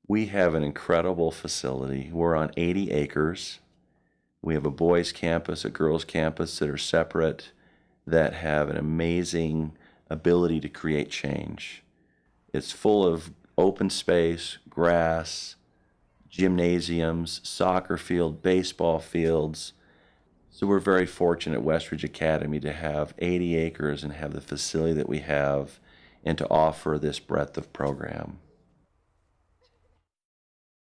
We have an incredible facility. We're on 80 acres. We have a boys' campus, a girls' campus that are separate, that have an amazing ability to create change. It's full of open space, grass, gymnasiums, soccer field, baseball fields. So we're very fortunate at Westridge Academy to have 80 acres and have the facility that we have and to offer this breadth of program.